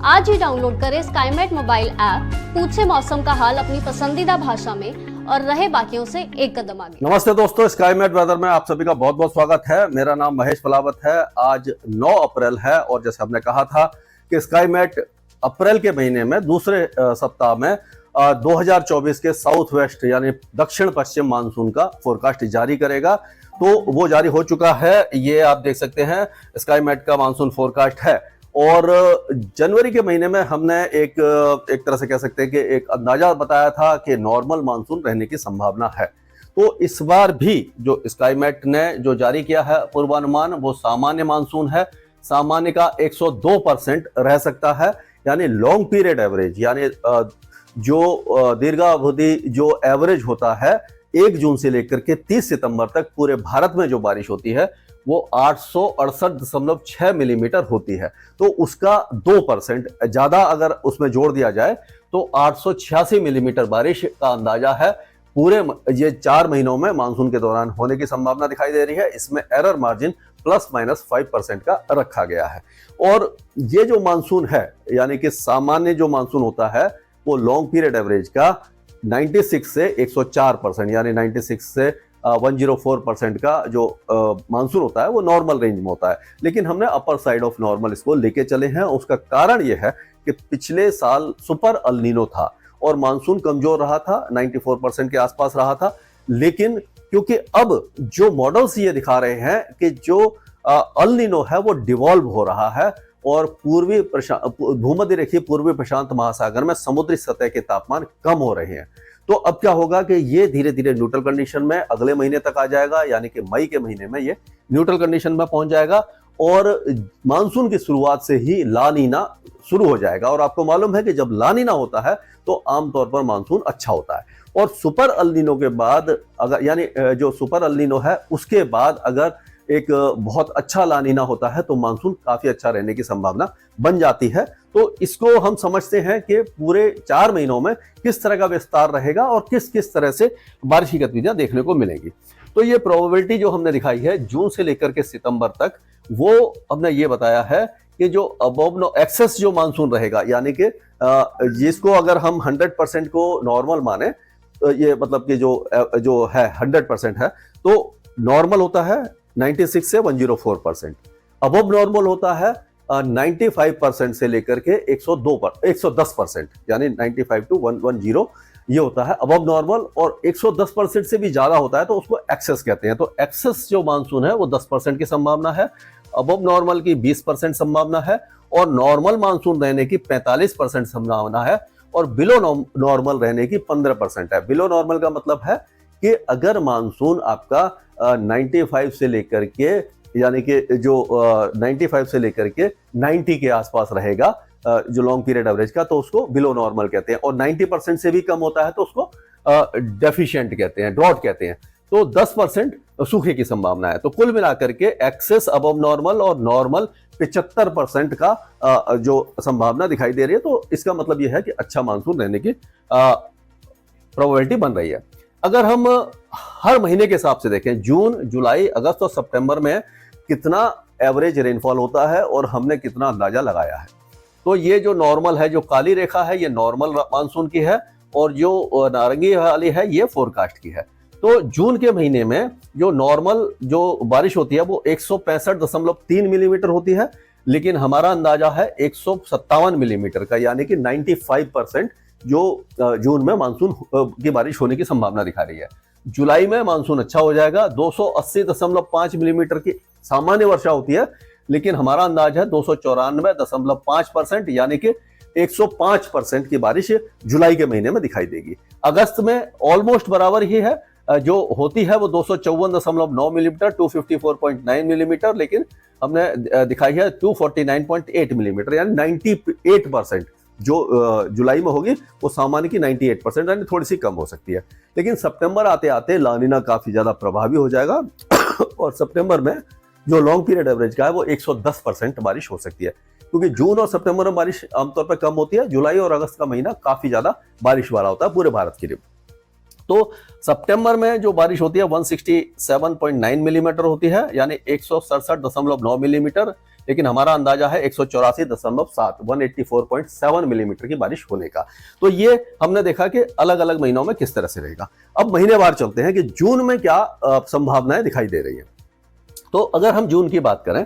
आज ही डाउनलोड करें Skymet mobile app, पूछे मौसम का हाल अपनी पसंदीदा भाषा में और रहे बाकियों से एक कदम आगे। नमस्ते दोस्तों, स्काईमेट वेदर में आप सभी का बहुत बहुत स्वागत है। मेरा नाम महेश फलावत है। आज 9 अप्रैल है और जैसे हमने कहा था कि स्काईमेट अप्रैल के महीने में दूसरे सप्ताह में 2024 के साउथ वेस्ट यानी दक्षिण पश्चिम मानसून का फोरकास्ट जारी करेगा। तो वो जारी हो चुका है। ये आप देख सकते हैं स्काईमेट का मानसून फोरकास्ट है। और जनवरी के महीने में हमने एक तरह से कह सकते हैं कि एक अंदाजा बताया था कि नॉर्मल मानसून रहने की संभावना है। तो इस बार भी जो स्काईमेट ने जो जारी किया है पूर्वानुमान वो सामान्य मानसून है। सामान्य का 102% रह सकता है, यानी लॉन्ग पीरियड एवरेज, यानी जो दीर्घावधि जो एवरेज होता है 1 जून से लेकर के 30 सितंबर तक पूरे भारत में जो बारिश होती है वो 868.6 मिलीमीटर होती है। तो उसका 2% ज्यादा अगर उसमें जोड़ दिया जाए तो 886 मिलीमीटर बारिश का अंदाजा है पूरे ये 4 महीनों में मानसून के दौरान होने की संभावना दिखाई दे रही है। इसमें एरर मार्जिन ±5% का रखा गया है। और ये जो मानसून है यानी कि सामान्य जो मानसून होता है वो लॉन्ग पीरियड एवरेज का 96 से 104% यानी 96 से 104% का जो मानसून होता है वो नॉर्मल रेंज में होता है। लेकिन हमने अपर साइड ऑफ नॉर्मल इसको लेके चले हैं। उसका कारण ये है कि पिछले साल सुपर अल नीनो था और मानसून कमजोर रहा था, 94% के आसपास रहा था। लेकिन क्योंकि अब जो मॉडल्स ये दिखा रहे हैं कि जो अल नीनो है वो डिवॉल्व हो रहा है और भूमध्य रेखीय पूर्वी प्रशांत महासागर में समुद्री सतह के तापमान कम हो रहे हैं। तो अब क्या होगा कि ये धीरे धीरे न्यूट्रल कंडीशन में अगले महीने तक आ जाएगा, यानी कि मई के महीने में ये न्यूट्रल कंडीशन में पहुंच जाएगा और मानसून की शुरुआत से ही ला नीना शुरू हो जाएगा। और आपको मालूम है कि जब ला नीना होता है तो आमतौर पर मानसून अच्छा होता है। और सुपर अल नीनो के बाद अगर यानी जो सुपर अल नीनो है उसके बाद अगर एक बहुत अच्छा ला नीना होता है तो मानसून काफी अच्छा रहने की संभावना बन जाती है। तो इसको हम समझते हैं कि पूरे 4 महीनों में किस तरह का विस्तार रहेगा और किस किस तरह से बारिश की गतिविधियां देखने को मिलेंगी। तो ये प्रोबेबिलिटी जो हमने दिखाई है जून से लेकर के सितंबर तक, वो हमने ये बताया है कि जो अबव एक्सेस जो मानसून रहेगा, यानी कि जिसको अगर हम 100% को नॉर्मल माने, ये मतलब कि जो है 100% है, तो नॉर्मल होता है 96 से 104%, अबव नॉर्मल होता है 95% से लेकर के 110%, यानी 95 to 110 ये होता है अबव नॉर्मल। और 110% से भी ज्यादा होता है तो उसको एक्सेस कहते हैं। तो एक्सेस जो मानसून है वो 10% की संभावना है, अबव नॉर्मल की 20% संभावना है और नॉर्मल मानसून रहने की 45% संभावना है और बिलो नॉर्मल रहने की 15% है। बिलो नॉर्मल का मतलब है कि अगर मानसून आपका 95 से लेकर के यानी कि जो 95 से लेकर के 90 के आसपास रहेगा जो लॉन्ग पीरियड एवरेज का, तो उसको बिलो नॉर्मल कहते हैं। और 90% से भी कम होता है तो उसको डेफिशिएंट कहते हैं, ड्रॉट कहते हैं। तो 10% सूखे की संभावना है। तो कुल मिलाकर के एक्सेस अबव नॉर्मल और नॉर्मल 75% का जो संभावना दिखाई दे रही है। तो इसका मतलब यह है कि अच्छा मानसून रहने की प्रोबेबिलिटी बन रही है। अगर हम हर महीने के हिसाब से देखें, जून, जुलाई, अगस्त और सितंबर में कितना एवरेज रेनफॉल होता है और हमने कितना अंदाजा लगाया है, तो ये जो नॉर्मल है, जो काली रेखा है, ये नॉर्मल मानसून की है और जो नारंगी वाली है ये फोरकास्ट की है। तो जून के महीने में जो नॉर्मल जो बारिश होती है वो 165.3 मिलीमीटर होती है, लेकिन हमारा अंदाजा है 157 मिलीमीटर का, यानी कि 95% जो जून में मानसून की बारिश होने की संभावना दिखा रही है। जुलाई में मानसून अच्छा हो जाएगा, 280.5 मिलीमीटर की सामान्य वर्षा होती है, लेकिन हमारा अंदाज है 294.5%, यानी कि 105% की बारिश जुलाई के महीने में दिखाई देगी। अगस्त में ऑलमोस्ट बराबर ही है, जो होती है वो 254.9 मिलीमीटर, 254.9 मिलीमीटर, लेकिन हमने दिखाई है 249.8 मिलीमीटर, यानी 98% जो जुलाई में होगी वो सामान्य की 98%, यानी थोड़ी सी कम हो सकती है। लेकिन सितंबर आते आते ला नीना काफी ज्यादा प्रभावी हो जाएगा और सितंबर में जो लॉन्ग पीरियड एवरेज का है वो 110% बारिश हो सकती है, क्योंकि जून और सितंबर में बारिश आमतौर पर कम होती है। जुलाई और अगस्त का महीना काफी ज्यादा बारिश वाला होता है पूरे भारत के लिए। तो सितंबर में जो बारिश होती है 167.9 मिलीमीटर होती है, यानी 167.9 मिलीमीटर, लेकिन हमारा अंदाजा है 184.7 184.7 मिलीमीटर की बारिश होने का। तो ये हमने देखा कि अलग अलग महीनों में किस तरह से रहेगा। अब महीनेवार चलते हैं कि जून में क्या संभावनाएं दिखाई दे रही है। तो अगर हम जून की बात करें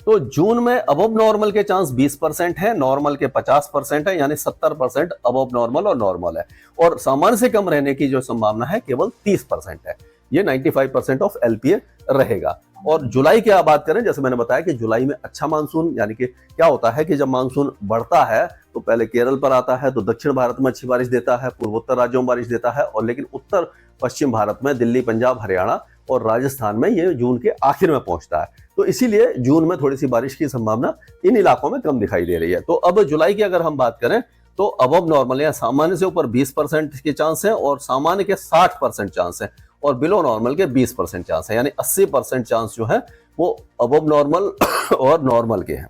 तो जून में अबव नॉर्मल के चांस 20% है, नॉर्मल के 50% है, यानी 70% अबव नॉर्मल और नॉर्मल है, और सामान्य से कम रहने की जो संभावना है केवल 30% है। ये 95% ऑफ एलपीए रहेगा। और जुलाई की आप बात करें, जैसे मैंने बताया कि जुलाई में अच्छा मानसून, यानी कि क्या होता है कि जब मानसून बढ़ता है तो पहले केरल पर आता है, तो दक्षिण भारत में अच्छी बारिश देता है, पूर्वोत्तर राज्यों में बारिश देता है, और लेकिन उत्तर पश्चिम भारत में दिल्ली, पंजाब, हरियाणा और राजस्थान में ये जून के आखिर में पहुंचता है। तो इसीलिए जून में थोड़ी सी बारिश की संभावना इन इलाकों में कम दिखाई दे रही है। तो अब जुलाई की अगर हम बात करें तो अबव नॉर्मल या सामान्य से ऊपर 20% के चांस है, और सामान्य के 60% चांस है, और बिलो नॉर्मल के 20% चांस है, यानी 80% चांस जो है वो अबव नॉर्मल और नॉर्मल के हैं।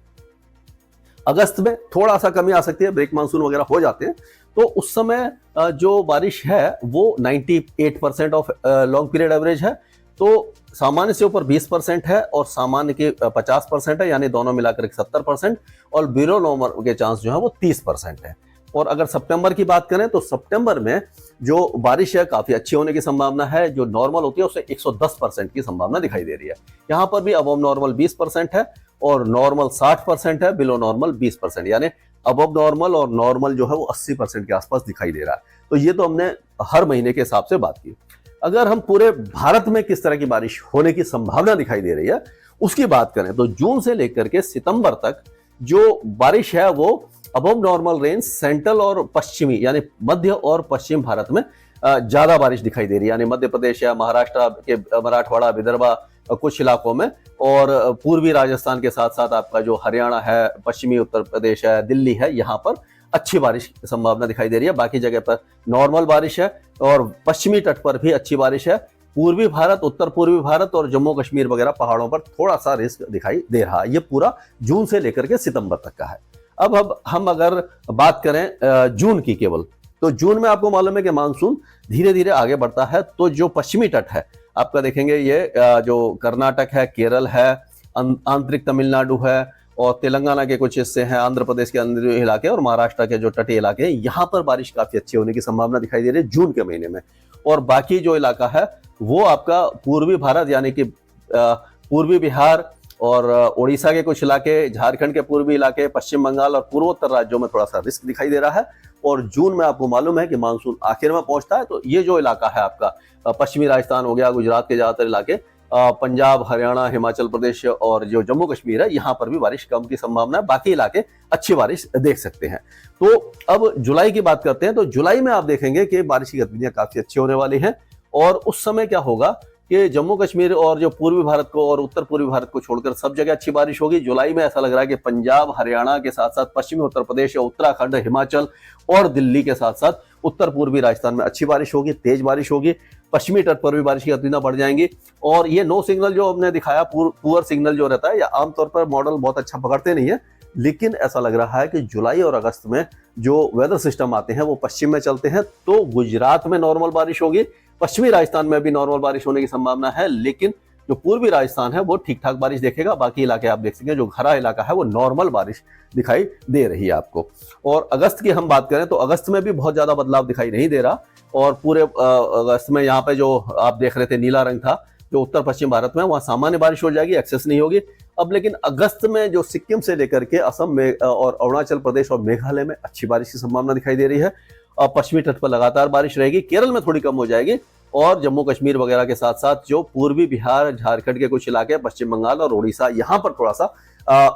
अगस्त में थोड़ा सा कमी आ सकती है, ब्रेक मानसून वगैरह हो जाते हैं, तो उस समय जो बारिश है वो 98% ऑफ लॉन्ग पीरियड एवरेज है। तो सामान्य से ऊपर 20% है और सामान्य के 50% है, यानी दोनों मिलाकर 70%, और बिलो नॉर्मल के चांस जो है वो 30% है। और अगर सितंबर की बात करें तो सितंबर में जो बारिश है काफी अच्छी होने की संभावना है, जो नॉर्मल होती है उससे 110% की संभावना दिखाई दे रही है। यहाँ पर भी अबव नॉर्मल 20% है और नॉर्मल 60% है, बिलो नॉर्मल 20%, यानी अबव नॉर्मल और नॉर्मल जो है वो 80% के आसपास दिखाई दे रहा है। तो ये तो हमने हर महीने के हिसाब से बात की। अगर हम पूरे भारत में किस तरह की बारिश होने की संभावना दिखाई दे रही है उसकी बात करें तो जून से लेकर के सितंबर तक जो बारिश है वो अबव नॉर्मल रेंज सेंट्रल और पश्चिमी, यानी मध्य और पश्चिम भारत में ज्यादा बारिश दिखाई दे रही है, यानी मध्य प्रदेश या महाराष्ट्र के मराठवाड़ा, विदर्भा कुछ इलाकों में, और पूर्वी राजस्थान के साथ साथ आपका जो हरियाणा है, पश्चिमी उत्तर प्रदेश है, दिल्ली है, यहाँ पर अच्छी बारिश की संभावना दिखाई दे रही है। बाकी जगह पर नॉर्मल बारिश है, और पश्चिमी तट पर भी अच्छी बारिश है। पूर्वी भारत, उत्तर पूर्वी भारत और जम्मू कश्मीर वगैरह पहाड़ों पर थोड़ा सा रिस्क दिखाई दे रहा है। ये पूरा जून से लेकर के सितंबर तक का है। अब हम अगर बात करें जून की केवल, तो जून में आपको मालूम है कि मानसून धीरे धीरे आगे बढ़ता है। तो जो पश्चिमी तट है आपका देखेंगे, ये जो कर्नाटक है, केरल है, आंतरिक तमिलनाडु है, और तेलंगाना के कुछ हिस्से हैं, आंध्र प्रदेश के अंदरूनी इलाके और महाराष्ट्र के जो तटीय इलाके हैं, यहाँ पर बारिश काफी अच्छी होने की संभावना दिखाई दे रही है जून के महीने में। और बाकी जो इलाका है वो आपका पूर्वी भारत, यानी कि पूर्वी बिहार और उड़ीसा के कुछ इलाके, झारखंड के पूर्वी इलाके, पश्चिम बंगाल और पूर्वोत्तर राज्यों में थोड़ा सा रिस्क दिखाई दे रहा है। और जून में आपको मालूम है कि मानसून आखिर में पहुंचता है। तो ये जो इलाका है आपका पश्चिमी राजस्थान हो गया, गुजरात के ज्यादातर इलाके, पंजाब, हरियाणा, हिमाचल प्रदेश और जो जम्मू कश्मीर है, यहाँ पर भी बारिश कम की संभावना है। बाकी इलाके अच्छी बारिश देख सकते हैं। तो अब जुलाई की बात करते हैं। तो जुलाई में आप देखेंगे कि बारिश की गतिविधियां काफी अच्छी होने वाली हैं, और उस समय क्या होगा कि जम्मू कश्मीर और जो पूर्वी भारत को और उत्तर पूर्वी भारत को छोड़कर सब जगह अच्छी बारिश होगी। जुलाई में ऐसा लग रहा है कि पंजाब, हरियाणा के साथ साथ पश्चिमी उत्तर प्रदेश, उत्तराखंड, हिमाचल और दिल्ली के साथ साथ उत्तर पूर्वी राजस्थान में अच्छी बारिश होगी, तेज बारिश होगी। पश्चिमी तट पर भी बारिश की गतिविधियां बढ़ जाएंगी। और ये नो सिग्नल जो हमने दिखाया, पुअर सिग्नल जो रहता है, या आमतौर पर मॉडल बहुत अच्छा पकड़ते नहीं है, लेकिन ऐसा लग रहा है कि जुलाई और अगस्त में जो वेदर सिस्टम आते हैं वो पश्चिम में चलते हैं। तो गुजरात में नॉर्मल बारिश होगी, पश्चिमी राजस्थान में भी नॉर्मल बारिश होने की संभावना है, लेकिन जो पूर्वी राजस्थान है वो ठीक ठाक बारिश देखेगा। बाकी इलाके आप देख सकते हैं, जो घरा इलाका है वो नॉर्मल बारिश दिखाई दे रही है आपको। और अगस्त की हम बात करें तो अगस्त में भी बहुत ज्यादा बदलाव दिखाई नहीं दे रहा। और पूरे अगस्त में यहाँ पे जो आप देख रहे थे नीला रंग था, जो उत्तर पश्चिम भारत में, वहां सामान्य बारिश हो जाएगी, एक्सेस नहीं होगी। अब लेकिन अगस्त में जो सिक्किम से लेकर के असम में और अरुणाचल प्रदेश और मेघालय में अच्छी बारिश की संभावना दिखाई दे रही है। और पश्चिमी तट पर लगातार बारिश रहेगी। केरल में थोड़ी कम हो जाएगी, और जम्मू कश्मीर वगैरह के साथ साथ जो पूर्वी बिहार, झारखंड के कुछ इलाके, पश्चिम बंगाल और उड़ीसा, यहाँ पर थोड़ा सा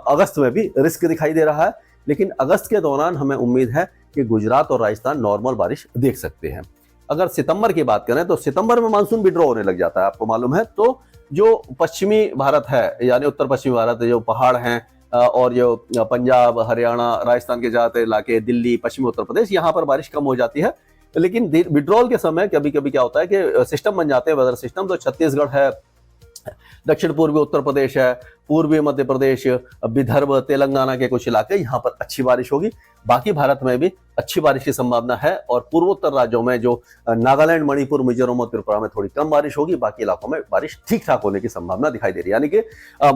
अगस्त में भी रिस्क दिखाई दे रहा है। लेकिन अगस्त के दौरान हमें उम्मीद है कि गुजरात और राजस्थान नॉर्मल बारिश देख सकते हैं। अगर सितंबर की बात करें तो सितंबर में मानसून विड्रॉ होने लग जाता है, आपको मालूम है। तो जो पश्चिमी भारत है, यानी उत्तर पश्चिमी भारत, जो पहाड़ हैं और जो पंजाब, हरियाणा, राजस्थान के ज्यादातर इलाके, दिल्ली, पश्चिमी उत्तर प्रदेश, यहाँ पर बारिश कम हो जाती है। लेकिन विड्रॉल के समय कभी कभी क्या होता है कि सिस्टम बन जाते हैं, वेदर सिस्टम। तो छत्तीसगढ़ है, दक्षिण पूर्वी उत्तर प्रदेश है, पूर्वी मध्य प्रदेश, विदर्भ, तेलंगाना के कुछ इलाके, यहाँ पर अच्छी बारिश होगी। बाकी भारत में भी अच्छी बारिश की संभावना है और पूर्वोत्तर राज्यों में जो नागालैंड, मणिपुर, मिजोरम और त्रिपुरा में थोड़ी कम बारिश होगी। बाकी इलाकों में बारिश ठीक ठाक होने की संभावना दिखाई दे रही है, यानी कि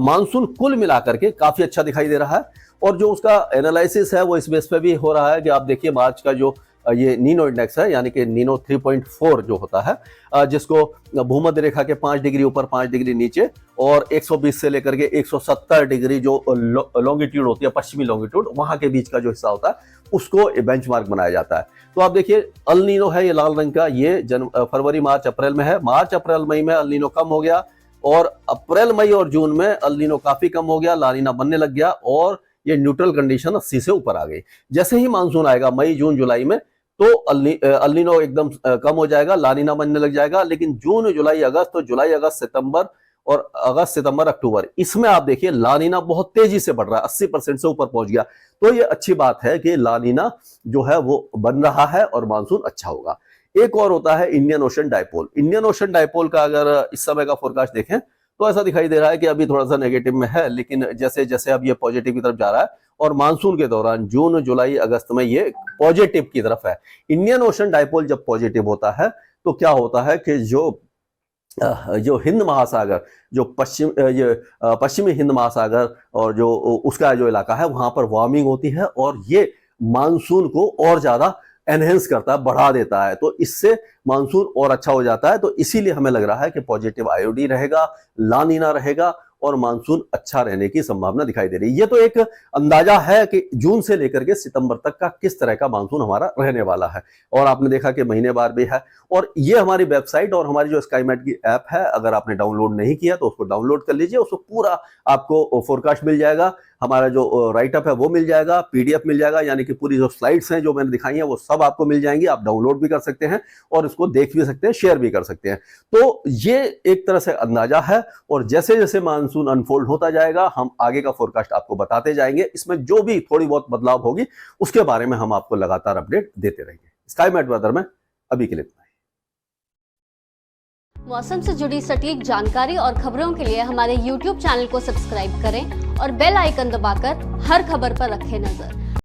मानसून कुल मिलाकर के काफी अच्छा दिखाई दे रहा है। और जो उसका एनालिसिस है वो इस बेस पे भी हो रहा है कि आप देखिए मार्च का जो ये नीनो इंडेक्स है, यानी कि नीनो 3.4 जो होता है, जिसको भूमध्य रेखा के 5 डिग्री ऊपर 5 डिग्री नीचे और 120 से लेकर के 170 डिग्री जो लॉन्गिट्यूड होती है, पश्चिमी लॉन्गिट्यूड, वहां के बीच का जो हिस्सा होता है उसको बेंचमार्क बनाया जाता है। तो आप देखिए अल नीनो है, ये लाल रंग का, ये फरवरी, मार्च, अप्रैल में है। मार्च, अप्रैल, मई में अल नीनो कम हो गया और अप्रैल, मई और जून में अल नीनो काफी कम हो गया, ला नीना बनने लग गया और ये न्यूट्रल कंडीशन 80 से ऊपर आ गई। जैसे ही मानसून आएगा मई, जून, जुलाई में, तो अल नीनो एकदम कम हो जाएगा, ला नीना बनने लग जाएगा। लेकिन जून, जुलाई, अगस्त, तो जुलाई, अगस्त, सितंबर और अगस्त, सितंबर, अक्टूबर, इसमें आप देखिए ला नीना बहुत तेजी से बढ़ रहा है, 80% से ऊपर पहुंच गया। तो ये अच्छी बात है कि ला नीना जो है वो बन रहा है और मानसून अच्छा होगा। एक और होता है Indian ocean dipole. Indian ocean dipole का अगर इस समय का फोरकास्ट देखें तो ऐसा दिखाई दे रहा है कि अभी थोड़ा सा नेगेटिव में है, लेकिन जैसे जैसे अब ये पॉजिटिव की तरफ जा रहा है और मानसून के दौरान जून, जुलाई, अगस्त में ये पॉजिटिव की तरफ है। इंडियन ओशन डायपोल जब पॉजिटिव होता है तो क्या होता है कि जो हिंद महासागर, जो पश्चिमी हिंद महासागर और जो उसका जो इलाका है वहां पर वार्मिंग होती है और ये मानसून को और ज्यादा एनहेंस करता है, बढ़ा देता है। तो इससे मानसून और अच्छा हो जाता है। तो इसीलिए हमें लग रहा है कि पॉजिटिव आयोडी रहेगा, ला नीना रहेगा और मानसून अच्छा रहने की संभावना दिखाई दे रही है। ये तो एक अंदाजा है कि जून से लेकर के सितंबर तक का किस तरह का मानसून हमारा रहने वाला है। और आपने देखा कि महीने बार भी है। और ये हमारी वेबसाइट और हमारी जो स्काईमेट की ऐप है, अगर आपने डाउनलोड नहीं किया तो उसको डाउनलोड कर लीजिए। उसको पूरा आपको फोरकास्ट मिल जाएगा, हमारा जो राइटअप है वो मिल जाएगा, पीडीएफ मिल जाएगा, यानी कि पूरी जो स्लाइड्स हैं जो मैंने दिखाई हैं वो सब आपको मिल जाएंगी। आप डाउनलोड भी कर सकते हैं और इसको देख भी सकते हैं, शेयर भी कर सकते हैं। तो ये एक तरह से अंदाजा है और जैसे जैसे मानसून अनफोल्ड होता जाएगा हम आगे का फोरकास्ट आपको बताते जाएंगे। इसमें जो भी थोड़ी बहुत बदलाव होगी उसके बारे में हम आपको लगातार अपडेट देते रहेंगे। स्काईमेट वेदर में अभी के लिए इतना ही। मौसम से जुड़ी सटीक जानकारी और खबरों के लिए हमारे YouTube चैनल को सब्सक्राइब करें और बेल आइकन दबाकर हर खबर पर रखें नजर।